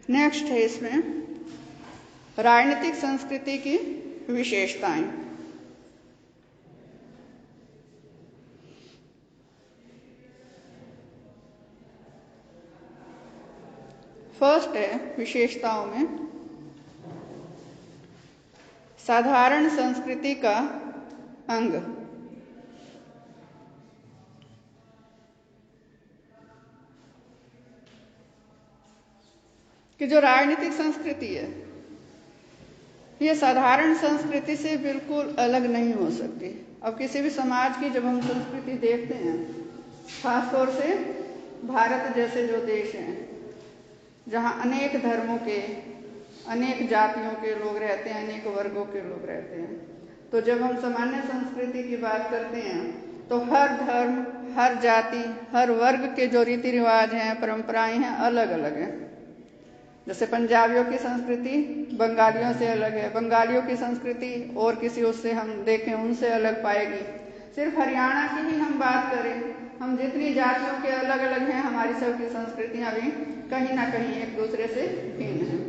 Next है इसमें राजनीतिक संस्कृति की विशेषताएं। फर्स्ट है विशेषताओं में साधारण संस्कृति का अंग। कि जो राजनीतिक संस्कृति है ये साधारण संस्कृति से बिल्कुल अलग नहीं हो सकती। अब किसी भी समाज की जब हम संस्कृति देखते हैं, खासतौर से भारत जैसे जो देश हैं जहाँ अनेक धर्मों के, अनेक जातियों के लोग रहते हैं, अनेक वर्गों के लोग रहते हैं, तो जब हम सामान्य संस्कृति की बात करते हैं तो हर धर्म, हर जाति, हर वर्ग के जो रीति रिवाज हैं, परंपराएं हैं, अलग अलग हैं। जैसे पंजाबियों की संस्कृति बंगालियों से अलग है, बंगालियों की संस्कृति और किसी उससे हम देखें उनसे अलग पाएगी। सिर्फ हरियाणा की ही हम बात करें, हम जितनी जातियों के अलग अलग हैं, हमारी सबकी संस्कृतियां भी कहीं ना कहीं एक दूसरे से भिन्न हैं।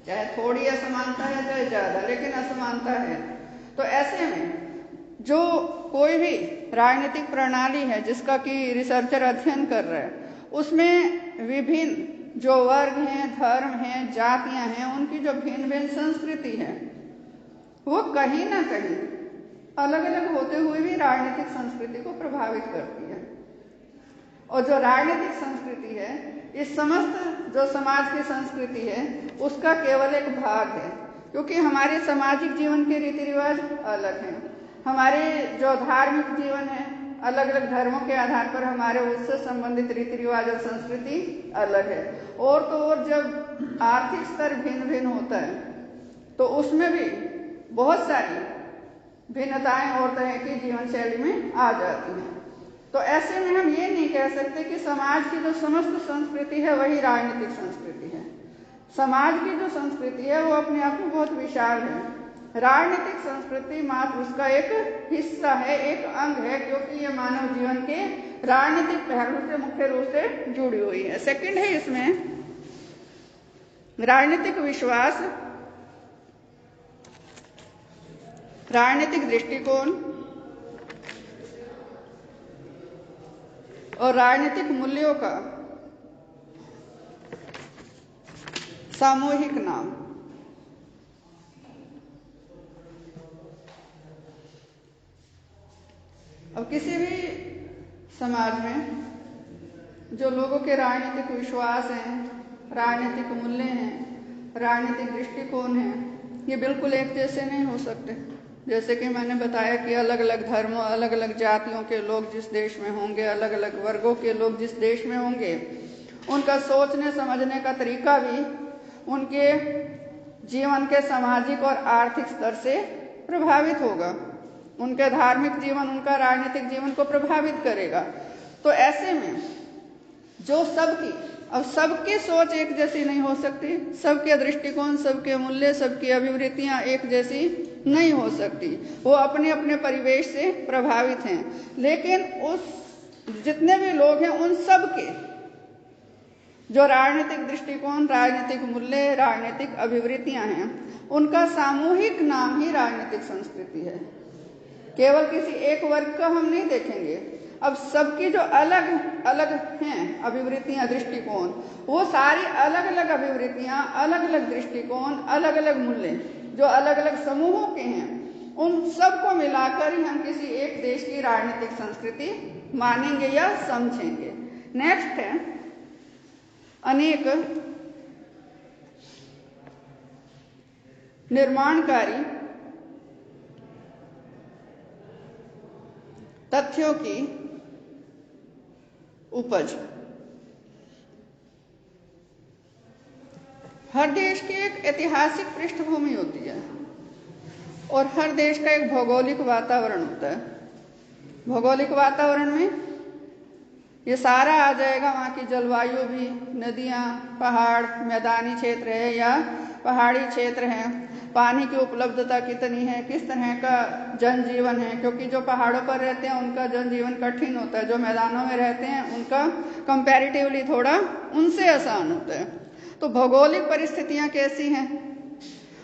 चाहे थोड़ी असमानता है चाहे ज्यादा, लेकिन असमानता है। तो ऐसे में जो कोई भी राजनीतिक प्रणाली है जिसका कि रिसर्चर अध्ययन कर रहा है, उसमें विभिन्न जो वर्ग हैं, धर्म हैं, जातियां हैं, उनकी जो भिन्न भिन्न संस्कृति है वो कहीं ना कहीं अलग अलग होते हुए भी राजनीतिक संस्कृति को प्रभावित करती है। और जो राजनीतिक संस्कृति है इस समस्त जो समाज की संस्कृति है उसका केवल एक भाग है, क्योंकि हमारे सामाजिक जीवन के रीति रिवाज अलग हैं। हमारे जो धार्मिक जीवन है, अलग अलग धर्मों के आधार पर हमारे उससे संबंधित रीति रिवाज और संस्कृति अलग है। और तो और जब आर्थिक स्तर भिन्न भिन्न होता है तो उसमें भी बहुत सारी भिन्नताएं और तरह की जीवन शैली में आ जाती हैं। तो ऐसे में हम ये नहीं कह सकते कि समाज की जो समस्त संस्कृति है वही राजनीतिक संस्कृति है। समाज की जो संस्कृति है वो अपने आप में बहुत विशाल है। राजनीतिक संस्कृति मात्र उसका एक हिस्सा है, एक अंग है, क्योंकि ये मानव जीवन के राजनीतिक पहलू से मुख्य रूप से जुड़ी हुई है। सेकंड है इसमें राजनीतिक विश्वास, राजनीतिक दृष्टिकोण और राजनीतिक मूल्यों का सामूहिक नाम। अब किसी भी समाज में जो लोगों के राजनीतिक विश्वास हैं, राजनीतिक मूल्य हैं, राजनीतिक दृष्टिकोण हैं, ये बिल्कुल एक जैसे नहीं हो सकते। जैसे कि मैंने बताया कि अलग अलग धर्मों, अलग अलग जातियों के लोग जिस देश में होंगे, अलग अलग वर्गों के लोग जिस देश में होंगे, उनका सोचने समझने का तरीका भी उनके जीवन के सामाजिक और आर्थिक स्तर से प्रभावित होगा। उनके धार्मिक जीवन, उनका राजनीतिक जीवन को प्रभावित करेगा। तो ऐसे में जो सबकी, अब सबकी सोच एक जैसी नहीं हो सकती, सबके दृष्टिकोण, सबके मूल्य, सबकी अभिवृत्तियां एक जैसी नहीं हो सकती। वो अपने अपने परिवेश से प्रभावित हैं। लेकिन उस जितने भी लोग हैं उन सब के जो राजनीतिक दृष्टिकोण, राजनीतिक मूल्य, राजनीतिक अभिवृत्तियां हैं, उनका सामूहिक नाम ही राजनीतिक संस्कृति है। केवल किसी एक वर्ग का हम नहीं देखेंगे। अब सबकी जो अलग अलग हैं अभिवृत्तियां, दृष्टिकोण, वो सारी अलग अलग अभिवृत्तियां, अलग अलग दृष्टिकोण, अलग अलग मूल्य जो अलग अलग समूहों के हैं, उन सबको मिलाकर ही हम किसी एक देश की राजनीतिक संस्कृति मानेंगे या समझेंगे। नेक्स्ट है अनेक निर्माणकारी तथ्यों की उपज। हर देश की एक ऐतिहासिक पृष्ठभूमि होती है और हर देश का एक भौगोलिक वातावरण होता है। भौगोलिक वातावरण में ये सारा आ जाएगा, वहाँ की जलवायु भी, नदियाँ, पहाड़, मैदानी क्षेत्र है या पहाड़ी क्षेत्र है, पानी की उपलब्धता कितनी है, किस तरह का जनजीवन है, क्योंकि जो पहाड़ों पर रहते हैं उनका जनजीवन कठिन होता है, जो मैदानों में रहते हैं उनका कंपैरेटिवली थोड़ा उनसे आसान होता है। तो भौगोलिक परिस्थितियां कैसी हैं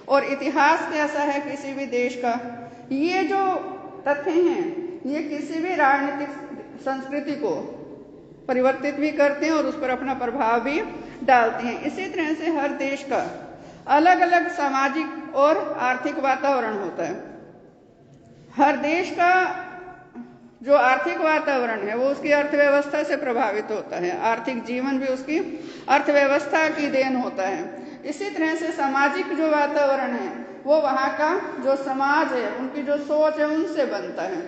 और इतिहास कैसा है किसी भी देश का, ये जो तथ्य हैं ये किसी भी राजनीतिक संस्कृति को परिवर्तित भी करते हैं और उस पर अपना प्रभाव भी डालते हैं। इसी तरह से हर देश का अलग अलग सामाजिक और आर्थिक वातावरण होता है। हर देश का जो आर्थिक वातावरण है वो उसकी अर्थव्यवस्था से प्रभावित होता है, आर्थिक जीवन भी उसकी अर्थव्यवस्था की देन होता है। इसी तरह से सामाजिक जो वातावरण है वो वहाँ का जो समाज है उनकी जो सोच है उनसे बनता है।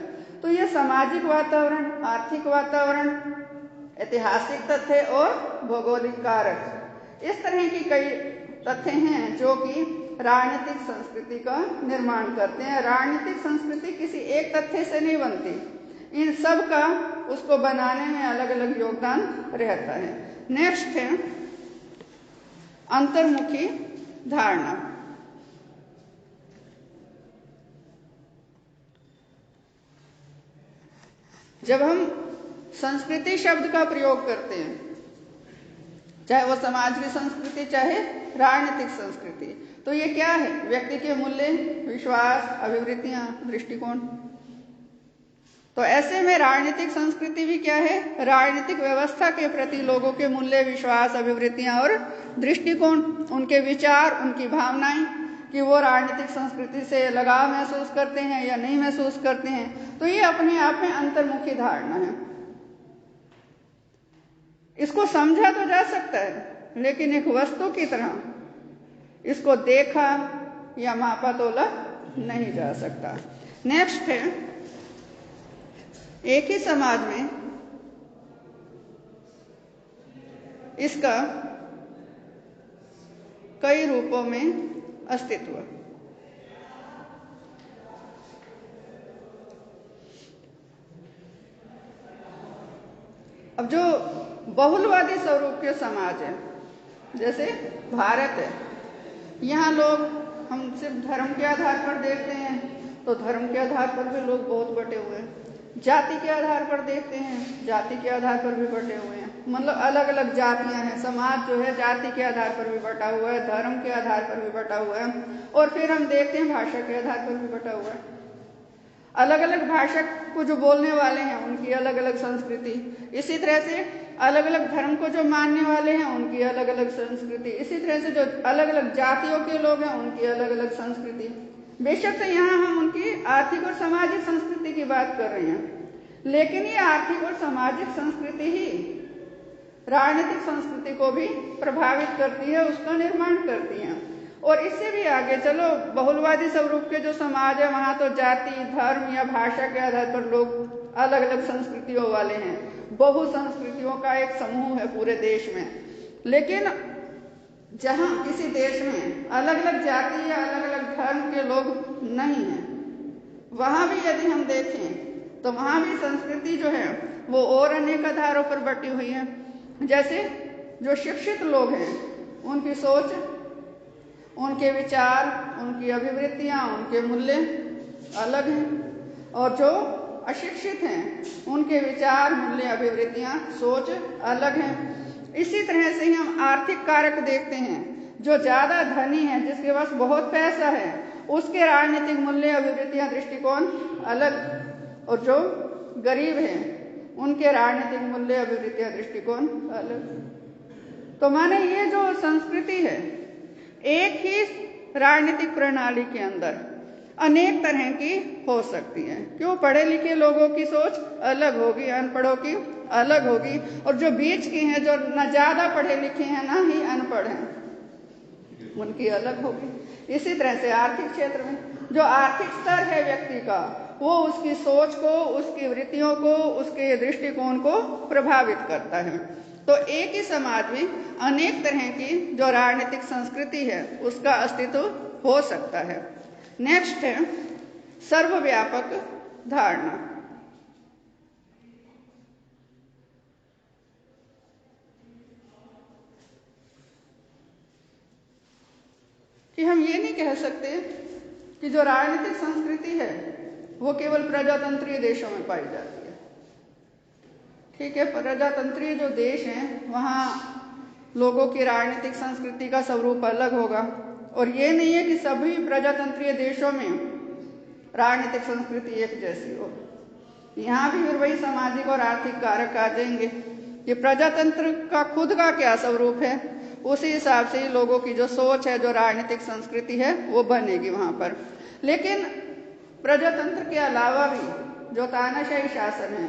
तो ये सामाजिक वातावरण, आर्थिक वातावरण, ऐतिहासिक तथ्य और भौगोलिक कारक, इस तरह की कई तथ्य हैं जो कि राजनीतिक संस्कृति का निर्माण करते हैं। राजनीतिक संस्कृति किसी एक तथ्य से नहीं बनती, इन सब का उसको बनाने में अलग अलग योगदान रहता है। नेक्स्ट है अंतर्मुखी धारणा। जब हम संस्कृति शब्द का प्रयोग करते हैं, चाहे वो समाज की संस्कृति चाहे राजनीतिक संस्कृति, तो ये क्या है? व्यक्ति के मूल्य, विश्वास, अभिवृत्तियां, दृष्टिकोण। तो ऐसे में राजनीतिक संस्कृति भी क्या है? राजनीतिक व्यवस्था के प्रति लोगों के मूल्य, विश्वास, अभिवृत्तियां और दृष्टिकोण, उनके विचार, उनकी भावनाएं, कि वो राजनीतिक संस्कृति से लगाव महसूस करते हैं या नहीं महसूस करते हैं। तो ये अपने आप में अंतर्मुखी धारणा है। इसको समझा तो जा सकता है, लेकिन एक वस्तु की तरह इसको देखा या मापा तोला नहीं जा सकता। नेक्स्ट है एक ही समाज में इसका कई रूपों में अस्तित्व। अब जो बहुलवादी स्वरूप के समाज है, जैसे भारत है, यहाँ लोग हम सिर्फ धर्म के आधार पर देखते हैं तो धर्म के आधार पर भी लोग बहुत बटे हुए हैं, जाति के आधार पर देखते हैं, जाति के आधार पर भी बटे हुए हैं। मतलब अलग अलग जातियां हैं, समाज जो है जाति के आधार पर भी बटा हुआ है, धर्म के आधार पर भी बटा हुआ है, और फिर हम देखते हैं भाषा के आधार पर भी बटा हुआ है। अलग अलग भाषा को जो बोलने वाले हैं उनकी अलग अलग संस्कृति, इसी तरह से अलग अलग धर्म को जो मानने वाले हैं उनकी अलग अलग संस्कृति, इसी तरह से जो अलग अलग जातियों के लोग हैं उनकी अलग अलग संस्कृति। बेशक से यहाँ हम उनकी आर्थिक और सामाजिक संस्कृति की बात कर रहे हैं, लेकिन ये आर्थिक और सामाजिक संस्कृति ही राजनीतिक संस्कृति को भी प्रभावित करती है, उसका निर्माण करती है। और इससे भी आगे चलो, बहुलवादी स्वरूप के जो समाज है वहां तो जाति, धर्म या भाषा के आधार पर लोग अलग अलग संस्कृतियों वाले हैं, बहु संस्कृतियों का एक समूह है पूरे देश में। लेकिन जहां किसी देश में अलग अलग जाति या अलग अलग धर्म के लोग नहीं हैं, वहां भी यदि हम देखें तो वहां भी संस्कृति जो है वो और अनेक आधारों पर बटी हुई है। जैसे जो शिक्षित लोग हैं उनकी सोच, उनके विचार, उनकी अभिवृत्तियां, उनके मूल्य अलग हैं, और जो अशिक्षित हैं उनके विचार, मूल्य, अभिवृत्तियां, सोच अलग हैं। इसी तरह से ही हम आर्थिक कारक देखते हैं, जो ज्यादा धनी है, जिसके पास बहुत पैसा है, उसके राजनीतिक मूल्य, अभिवृत्तियां, दृष्टिकोण अलग, और जो गरीब हैं उनके राजनीतिक मूल्य, अभिवृत्तियां, दृष्टिकोण अलग। तो माने ये जो संस्कृति है, एक ही राजनीतिक प्रणाली के अंदर अनेक तरह की हो सकती है। क्यों? पढ़े लिखे लोगों की सोच अलग होगी, अनपढ़ों की अलग होगी, और जो बीच की हैं, जो न ज्यादा पढ़े लिखे हैं ना ही अनपढ़ हैं, उनकी अलग होगी। इसी तरह से आर्थिक क्षेत्र में जो आर्थिक स्तर है व्यक्ति का, वो उसकी सोच को, उसकी वृत्तियों को, उसके दृष्टिकोण को प्रभावित करता है। तो एक ही समाज में अनेक तरह की जो राजनीतिक संस्कृति है उसका अस्तित्व हो सकता है। नेक्स्ट है सर्वव्यापक धारणा। कि हम ये नहीं कह सकते कि जो राजनीतिक संस्कृति है वो केवल प्रजातंत्रीय देशों में पाई जाती है। ठीक है, प्रजातंत्रीय जो देश हैं वहाँ लोगों की राजनीतिक संस्कृति का स्वरूप अलग होगा। और ये नहीं है कि सभी प्रजातंत्रीय देशों में राजनीतिक संस्कृति एक जैसी हो। यहाँ भी फिर वही सामाजिक और आर्थिक कारक आ जाएंगे कि प्रजातंत्र का खुद का क्या स्वरूप है, उसी हिसाब से ही लोगों की जो सोच है, जो राजनीतिक संस्कृति है, वो बनेगी वहां पर। लेकिन प्रजातंत्र के अलावा भी जो तानाशाही शासन है,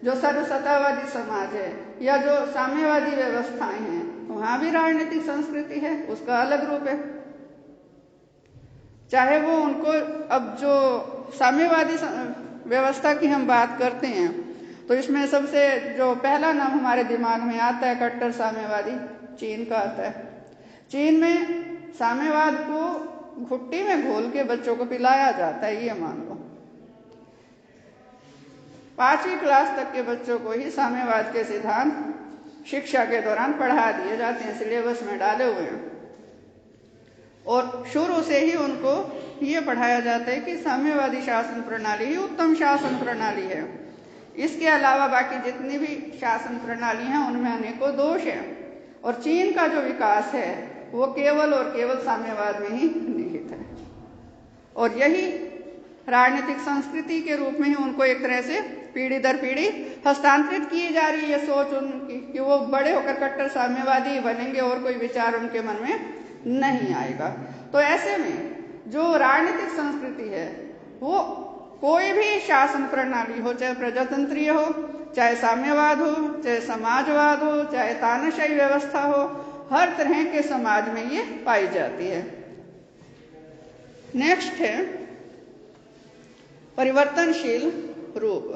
जो सर्वसत्तावादी समाज है, या जो साम्यवादी व्यवस्थाएं हैं, वहां भी राजनीतिक संस्कृति है, उसका अलग रूप है। चाहे वो उनको, अब जो साम्यवादी व्यवस्था की हम बात करते हैं तो इसमें सबसे जो पहला नाम हमारे दिमाग में आता है कट्टर साम्यवादी, चीन का आता है। चीन में साम्यवाद को घुट्टी में घोल के बच्चों को पिलाया जाता है, ये मान लो। 5वीं क्लास तक के बच्चों को ही साम्यवाद के सिद्धांत शिक्षा के दौरान पढ़ा दिए जाते हैं, सिलेबस में डाले हुए हैं। और शुरू से ही उनको ये पढ़ाया जाता है कि साम्यवादी शासन प्रणाली ही उत्तम शासन प्रणाली है। इसके अलावा बाकी जितनी भी शासन प्रणाली हैं उनमें अनेकों दोष हैं। और चीन का जो विकास है वो केवल और केवल साम्यवाद में ही निहित है। और यही राजनीतिक संस्कृति के रूप में ही उनको एक तरह से पीढ़ी दर पीढ़ी हस्तांतरित की जा रही है सोच उनकी, कि वो बड़े होकर कट्टर साम्यवादी बनेंगे और कोई विचार उनके मन में नहीं आएगा। तो ऐसे में जो राजनीतिक संस्कृति है वो कोई भी शासन प्रणाली हो, चाहे प्रजातंत्रीय हो, चाहे साम्यवाद हो, चाहे समाजवाद हो, चाहे तानाशाही व्यवस्था हो, हर तरह के समाज में ये पाई जाती है। नेक्स्ट है परिवर्तनशील रूप।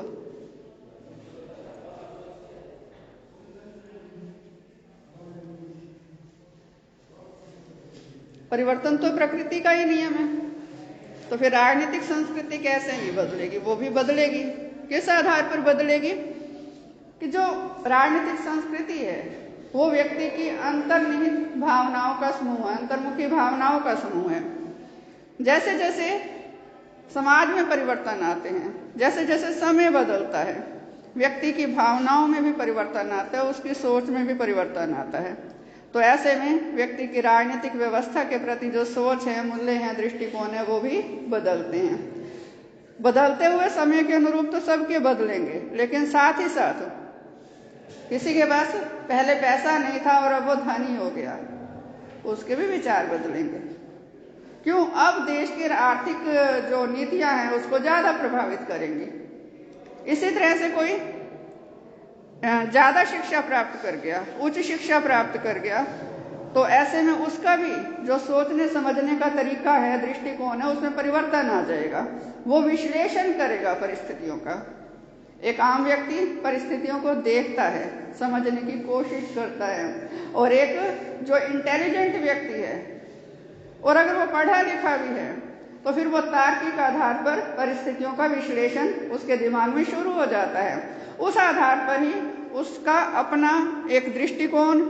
परिवर्तन तो प्रकृति का ही नियम है, तो फिर राजनीतिक संस्कृति कैसे नहीं बदलेगी? वो भी बदलेगी। किस आधार पर बदलेगी? कि जो राजनीतिक संस्कृति है वो व्यक्ति की अंतर्निहित भावनाओं का समूह है, अंतर्मुखी भावनाओं का समूह है। जैसे जैसे समाज में परिवर्तन आते हैं, जैसे जैसे समय बदलता है, व्यक्ति की भावनाओं में भी परिवर्तन आता है, उसकी सोच में भी परिवर्तन आता है। तो ऐसे में व्यक्ति की राजनीतिक व्यवस्था के प्रति जो सोच है, मूल्य हैं, दृष्टिकोण है, वो भी बदलते हैं। बदलते हुए समय के अनुरूप तो सबके बदलेंगे, लेकिन साथ ही साथ किसी के पास पहले पैसा नहीं था और अब वो धनी हो गया, उसके भी विचार बदलेंगे। क्यों? अब देश की आर्थिक जो नीतियां हैं उसको ज्यादा प्रभावित करेंगी। इसी तरह से कोई ज्यादा शिक्षा प्राप्त कर गया, उच्च शिक्षा प्राप्त कर गया, तो ऐसे में उसका भी जो सोचने समझने का तरीका है, दृष्टिकोण है, उसमें परिवर्तन आ जाएगा। वो विश्लेषण करेगा परिस्थितियों का। एक आम व्यक्ति परिस्थितियों को देखता है, समझने की कोशिश करता है, और एक जो इंटेलिजेंट व्यक्ति है और अगर वो पढ़ा लिखा भी है तो फिर वो तार्किक आधार पर परिस्थितियों का विश्लेषण उसके दिमाग में शुरू हो जाता है। उस आधार पर ही उसका अपना एक दृष्टिकोण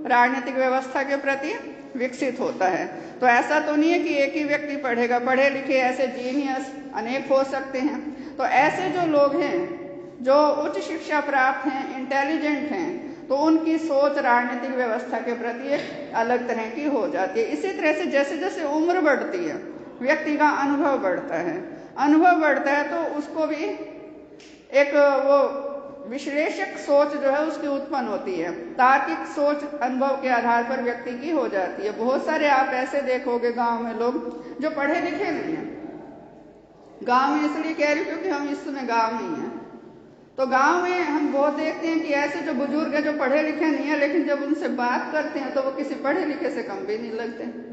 राजनीतिक व्यवस्था के प्रति विकसित होता है। तो ऐसा तो नहीं है कि एक ही व्यक्ति पढ़ेगा। पढ़े लिखे ऐसे जीनियस अनेक हो सकते हैं। तो ऐसे जो लोग हैं जो उच्च शिक्षा प्राप्त हैं, इंटेलिजेंट हैं, तो उनकी सोच राजनीतिक व्यवस्था के प्रति एक अलग तरह की हो जाती है। इसी तरह से जैसे जैसे उम्र बढ़ती है, व्यक्ति का अनुभव बढ़ता है। अनुभव बढ़ता है तो उसको भी एक वो विश्लेषक सोच जो है उसकी उत्पन्न होती है। तार्किक सोच अनुभव के आधार पर व्यक्ति की हो जाती है। बहुत सारे आप ऐसे देखोगे गांव में लोग जो पढ़े लिखे नहीं है। गांव में इसलिए कह रही हूँ क्योंकि हम इस समय गांव में ही हैं। तो गांव में हम बहुत देखते हैं कि ऐसे जो बुजुर्ग हैं जो पढ़े लिखे नहीं है, लेकिन जब उनसे बात करते हैं तो वो किसी पढ़े लिखे से कम भी नहीं लगते।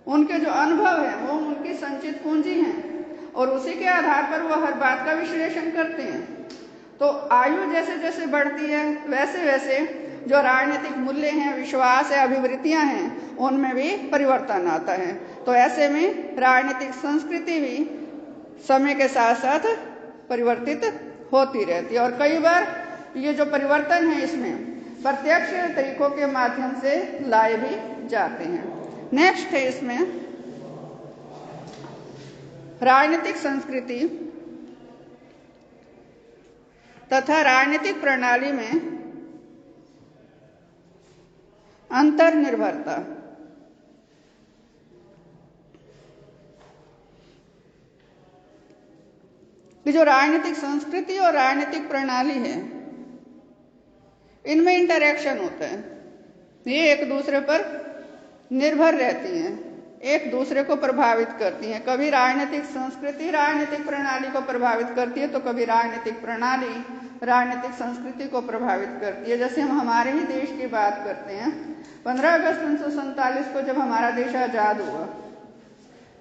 उनके जो अनुभव है वो उनकी संचित पूंजी है और उसी के आधार पर वो हर बात का विश्लेषण करते हैं। तो आयु जैसे जैसे बढ़ती है वैसे वैसे जो राजनीतिक मूल्य हैं, विश्वास है, अभिवृत्तियां हैं, उनमें भी परिवर्तन आता है। तो ऐसे में राजनीतिक संस्कृति भी समय के साथ साथ परिवर्तित होती रहती है। और कई बार ये जो परिवर्तन है इसमें प्रत्यक्ष तरीकों के माध्यम से लाए भी जाते हैं। नेक्स्ट है इसमें राजनीतिक संस्कृति तथा राजनीतिक प्रणाली में अंतर्निर्भरता। कि जो राजनीतिक संस्कृति और राजनीतिक प्रणाली है, इनमें इंटरेक्शन होता है, ये एक दूसरे पर निर्भर रहती हैं, एक दूसरे को प्रभावित करती हैं। कभी राजनीतिक संस्कृति राजनीतिक प्रणाली को प्रभावित करती है, तो कभी राजनीतिक प्रणाली राजनीतिक संस्कृति को प्रभावित करती है। जैसे हम हमारे ही देश की बात करते हैं, 15 अगस्त 1947 को जब हमारा देश आजाद हुआ,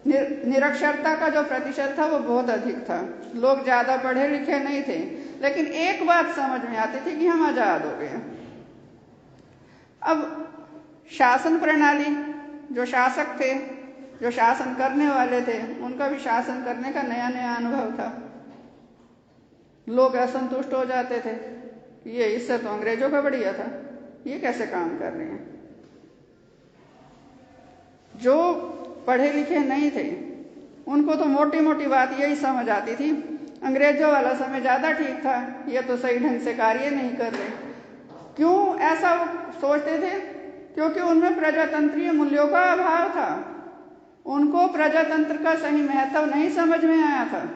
निरक्षरता का जो प्रतिशत था वो बहुत अधिक था, लोग ज्यादा पढ़े लिखे नहीं थे, लेकिन एक बात समझ में आती थी कि हम आजाद हो गए। अब शासन प्रणाली, जो शासक थे, जो शासन करने वाले थे, उनका भी शासन करने का नया नया अनुभव था। लोग असंतुष्ट हो जाते थे, ये इससे तो अंग्रेजों का बढ़िया था, ये कैसे काम कर रहे हैं। जो पढ़े लिखे नहीं थे उनको तो मोटी मोटी बात यही समझ आती थी, अंग्रेजों वाला समय ज्यादा ठीक था, ये तो सही ढंग से कार्य नहीं कर रहे। क्यों ऐसा सोचते थे? क्योंकि उनमें प्रजातंत्रीय मूल्यों का अभाव था, उनको प्रजातंत्र का सही महत्व नहीं समझ में आया था।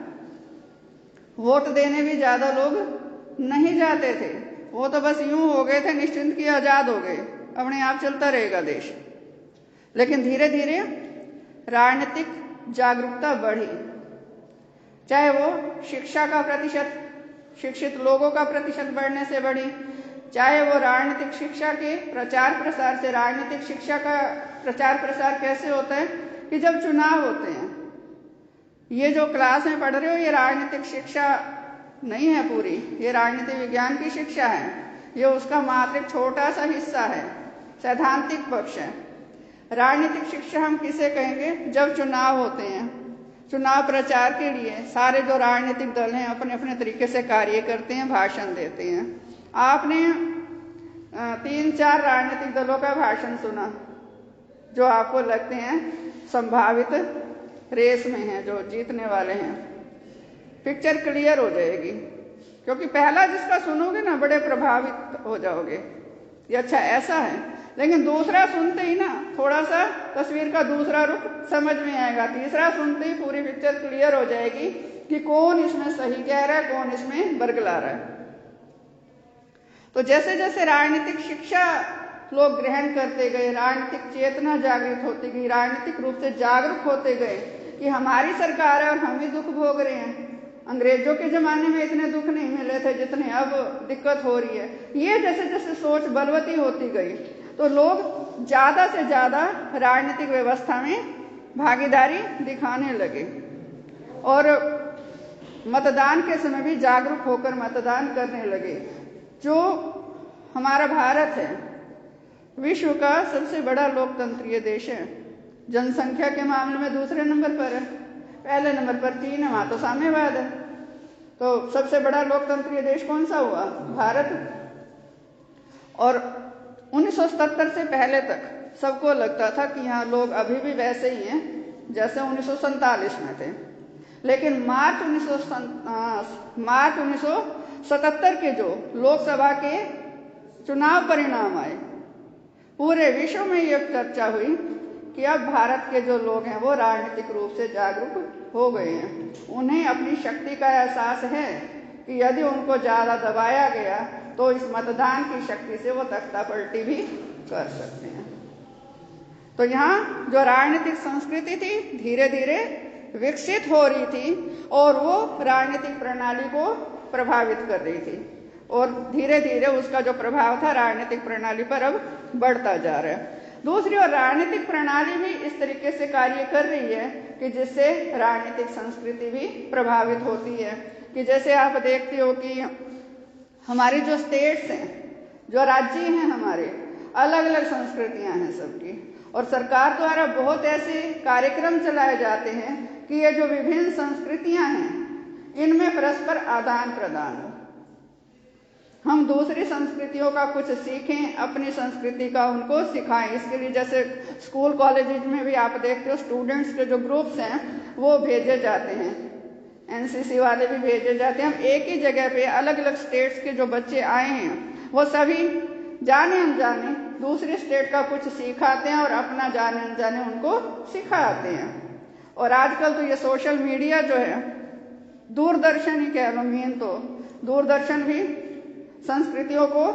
वोट देने भी ज्यादा लोग नहीं जाते थे, वो तो बस यूं हो गए थे निश्चिंत की आजाद हो गए, अपने आप चलता रहेगा देश। लेकिन धीरे धीरे राजनीतिक जागरूकता बढ़ी, चाहे वो शिक्षा का प्रतिशत, शिक्षित लोगों का प्रतिशत बढ़ने से बढ़ी, चाहे वो राजनीतिक शिक्षा के प्रचार प्रसार से। राजनीतिक शिक्षा का प्रचार प्रसार कैसे होता है कि जब चुनाव होते हैं, ये जो क्लास में पढ़ रहे हो ये राजनीतिक शिक्षा नहीं है पूरी, ये राजनीतिक विज्ञान की शिक्षा है, ये उसका मात्र एक छोटा सा हिस्सा है, सैद्धांतिक पक्ष है। राजनीतिक शिक्षा हम किसे कहेंगे? जब चुनाव होते हैं, चुनाव प्रचार के लिए सारे जो राजनीतिक दल हैं अपने अपने तरीके से कार्य करते हैं, भाषण देते हैं। आपने 3-4 राजनीतिक दलों का भाषण सुना जो आपको लगते हैं संभावित रेस में हैं, जो जीतने वाले हैं, पिक्चर क्लियर हो जाएगी, क्योंकि पहला जिसका सुनोगे ना बड़े प्रभावित हो जाओगे, ये अच्छा ऐसा है। लेकिन दूसरा सुनते ही ना थोड़ा सा तस्वीर का दूसरा रुख समझ में आएगा, तीसरा सुनते ही पूरी पिक्चर क्लियर हो जाएगी कि कौन इसमें सही कह रहा है, कौन इसमें बरगला रहा है। तो जैसे जैसे राजनीतिक शिक्षा लोग ग्रहण करते गए, राजनीतिक चेतना जागृत होती गई, राजनीतिक रूप से जागरूक होते गए कि हमारी सरकार है और हम ही दुख भोग रहे हैं। अंग्रेजों के जमाने में इतने दुख नहीं मिले थे जितने अब दिक्कत हो रही है। ये जैसे जैसे सोच बलवती होती गई तो लोग ज्यादा से ज्यादा राजनीतिक व्यवस्था में भागीदारी दिखाने लगे और मतदान के समय भी जागरूक होकर मतदान करने लगे। जो हमारा भारत है विश्व का सबसे बड़ा लोकतंत्रीय देश है, जनसंख्या के मामले में दूसरे नंबर पर है, पहले नंबर पर चीन है, वहां तो साम्यवाद है। तो सबसे बड़ा लोकतंत्रीय देश कौन सा हुआ? भारत। और 1977 से पहले तक सबको लगता था कि यहाँ लोग अभी भी वैसे ही हैं जैसे 1947 में थे, लेकिन मार्च 1977 के जो लोकसभा के चुनाव परिणाम आए, पूरे विश्व में यह चर्चा हुई कि अब भारत के जो लोग हैं वो राजनीतिक रूप से जागरूक हो गए हैं। उन्हें अपनी शक्ति का एहसास है कि यदि उनको ज्यादा दबाया गया तो इस मतदान की शक्ति से वो तख्ता पलटी भी कर सकते हैं। तो यहाँ जो राजनीतिक संस्कृति थी धीरे धीरे विकसित हो रही थी और वो राजनीतिक प्रणाली को प्रभावित कर रही थी, और धीरे धीरे उसका जो प्रभाव था राजनीतिक प्रणाली पर अब बढ़ता जा रहा है। दूसरी ओर राजनीतिक प्रणाली भी इस तरीके से कार्य कर रही है कि जिससे राजनीतिक संस्कृति भी प्रभावित होती है। कि जैसे आप देखते हो कि हमारी जो स्टेट्स हैं, जो राज्य हैं, हमारे अलग अलग संस्कृतियां हैं सबकी, और सरकार द्वारा बहुत ऐसे कार्यक्रम चलाए जाते हैं कि ये जो विभिन्न संस्कृतियां हैं इनमें परस्पर आदान प्रदान हो, हम दूसरी संस्कृतियों का कुछ सीखें, अपनी संस्कृति का उनको सिखाएं। इसके लिए जैसे स्कूल कॉलेज में भी आप देखते हो स्टूडेंट्स के जो ग्रुप्स हैं वो भेजे जाते हैं, एनसीसी वाले भी भेजे जाते हैं। हम एक ही जगह पे अलग अलग स्टेट्स के जो बच्चे आए हैं वो सभी जाने अनजाने दूसरी स्टेट का कुछ सिखाते हैं और अपना जाने अनजाने उनको सिखाते हैं। और आजकल तो ये सोशल मीडिया जो है, दूरदर्शन ही कह लो, मेन तो दूरदर्शन भी संस्कृतियों को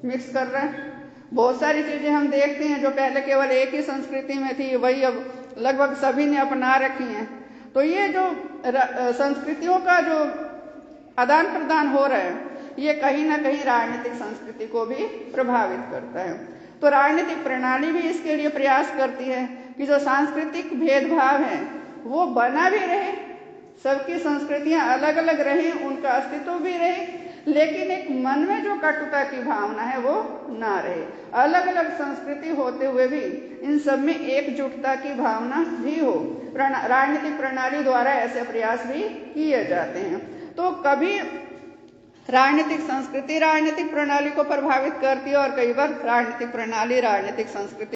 मिक्स कर रहा है। बहुत सारी चीजें हम देखते हैं जो पहले केवल एक ही संस्कृति में थी, वही अब लगभग सभी ने अपना रखी हैं। तो ये जो संस्कृतियों का जो आदान प्रदान हो रहा है, ये कहीं ना कहीं राजनीतिक संस्कृति को भी प्रभावित करता है। तो राजनीतिक प्रणाली भी इसके लिए प्रयास करती है कि जो सांस्कृतिक भेदभाव है वो बना भी रहे, सबकी संस्कृतियां अलग अलग रहें, उनका अस्तित्व भी रहे, लेकिन एक मन में जो कटुता की भावना है वो ना रहे। अलग अलग संस्कृति होते हुए भी इन सब में एकजुटता की भावना भी हो। राजनीतिक प्रणाली द्वारा ऐसे प्रयास भी किए जाते हैं। तो कभी राजनीतिक संस्कृति राजनीतिक प्रणाली को प्रभावित करती है और कई बार राजनीतिक प्रणाली राजनीतिक संस्कृति